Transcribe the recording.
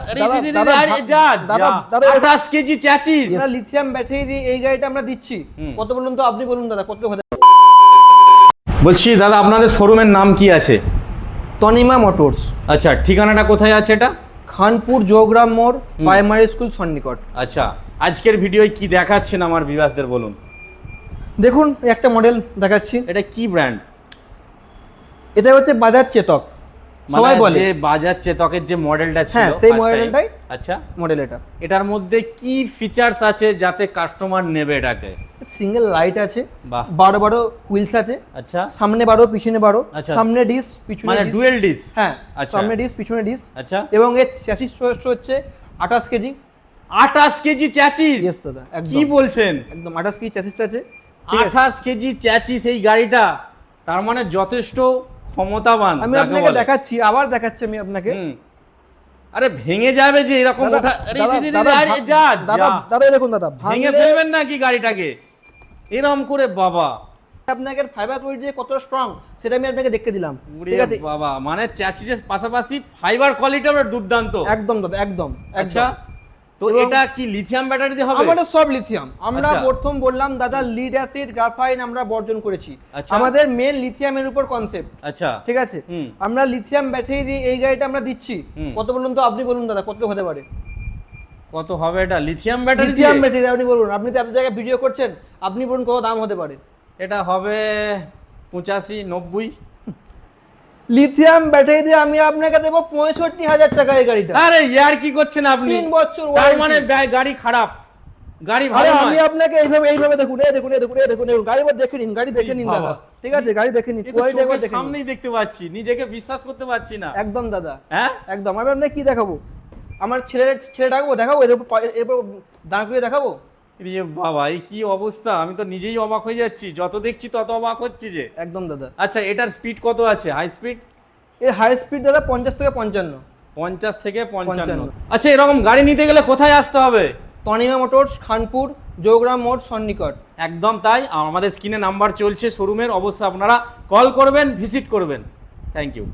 28 KG chassis lithium battery দিয়ে এই গাড়িটা আমরা দিচ্ছি। কত বলুন তো, আপনি বলুন দাদা কত হতে? বলছি দাদা, আপনাদের শোরুমের নাম কি আছে? তনিমা মোটরস। আচ্ছা, ঠিকানাটা কোথায় আছে এটা? খানপুর জোগ্রাম মোড়, প্রাইমারি স্কুল সন্নিকট। আচ্ছা, আজকের ভিডিওয় কি দেখাচ্ছেন আমার ভিউয়ার্সদের বলুন। দেখুন একটা মডেল দেখাচ্ছি। এটা কি ব্র্যান্ড? এটা হচ্ছে বাজাজ চেতক। সবাই বলে যে বাজাজ চেতকের যে মডেলটা ছিল, হ্যাঁ সেই মডেলটাই। আচ্ছা, মডেল এটার মধ্যে কি ফিচার্স আছে যাতে কাস্টমার নেবে এটাকে? সিঙ্গেল লাইট আছে, বাহ, 12 হুইলস আছে। আচ্ছা, সামনে 12 পিছনে 12। আচ্ছা, সামনে ডিস পিছনে মানে ডুয়েল ডিস। হ্যাঁ, আচ্ছা, সামনে ডিস পিছনে ডিস। আচ্ছা, এবং এর চ্যাসিস হচ্ছে 28 কেজি। 28 KG chassis? ইয়েস দাদা, একদম। কি বলছেন? একদম 28 কেজি চ্যাসিসটা আছে। 28 কেজি চ্যাচিস এই গাড়িটা, তার মানে যথেষ্ট ক্ষমতাবান। আমি আপনাকে দেখাচ্ছি, আবার দেখাচ্ছি আমি আপনাকে। আরে ভেঙে যাবে যে এরকম ওঠা। দাদা দেখুন দাদা, ভেঙে ফেলবেন নাকি গাড়িটাকে এরকম করে? বাবা, আপনাকে ফাইবার কোয়ালিটি যে কত স্ট্রং সেটা আমি আপনাকে দেখতে দিলাম। ঠিক আছে বাবা, মানে চ্যাসিসের পাশাপাশি ফাইবার কোয়ালিটি আবার দুর্দান্ত। একদম দাদা, একদম। আচ্ছা, তো এটা কি লিথিয়াম ব্যাটারি দিয়ে হবে? আমাদের সব লিথিয়াম। আমরা প্রথম বললাম দাদা, লিড অ্যাসিড গ্রাফাইন আমরা বর্জন করেছি। আমাদের মেন লিথিয়ামের উপর কনসেপ্ট। আচ্ছা, ঠিক আছে, আমরা লিথিয়াম ব্যাটারি দিয়ে এই গাড়িটা আমরা দিচ্ছি। কত বলুন তো, আপনি বলুন দাদা কত হতে পারে? কত হবে এটা লিথিয়াম ব্যাটারি? লিথিয়াম ব্যাটারি আপনি বলুন, আপনি তো এত জায়গায় ভিডিও করছেন, আপনি বলুন কত দাম হতে পারে? এটা হবে 85-90। লিথিয়াম ব্যাটারি দিয়ে আমি আপনাকে দেবো 65,000 টাকা এই গাড়িটা। আরে ইয়ার কি করছেন আপনি? 3 বছর তার মানে গাড়ি খারাপ, গাড়ি ভালো নয়। আমি আপনাকে এইভাবে দেখুন, এই দেখুন গাড়ি দেখে নিন, গাড়ি দেখে নিন দাদা। ঠিক আছে, গাড়ি দেখে নিন, কোয়ালিটি একবার দেখে নিন। সামনেই দেখতে পাচ্ছি, নিজেকে বিশ্বাস করতে পারছি না। একদম দাদা, হ্যাঁ একদম। আমি আপনাকে কি দেখাবো? আমার ছেলে দেখাবো এরপর দাঁড় করিয়ে দেখাবো? রে বাবা, এই কি অবস্থা! আমি তো নিজেই অবাক হয়ে যাচ্ছি, যত দেখছি তত অবাক হচ্ছি যে। একদম দাদা। আচ্ছা, এটার স্পিড কত আছে? High speed? এর হাই স্পিড দাদা 50 থেকে 55। 50 থেকে 55। আচ্ছা, এরকম গাড়ি নিতে গেলে কোথায় আসতে হবে? তনিমা মোটরস, খানপুর জোগ্রাম মোড়, সন্নিকট। একদম তাই। আমাদের স্ক্রিনে নাম্বার চলছে শোরুমের, অবশ্যই আপনারা কল করবেন, ভিজিট করবেন। Thank you.